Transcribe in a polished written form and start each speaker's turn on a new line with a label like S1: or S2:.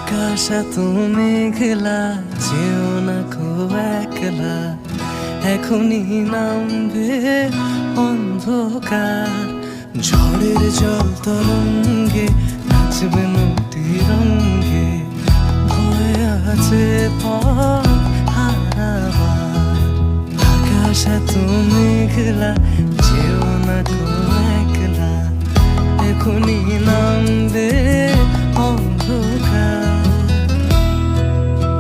S1: আকাশ এত মেঘলা, যেও না কো একলা, এখনই নামবে অন্ধকার। ঝড়ের জল তরঙ্গে নাচবে নদী রঙ্গে, ভয় আছে পথ হারাবার। আকাশ এত মেঘলা,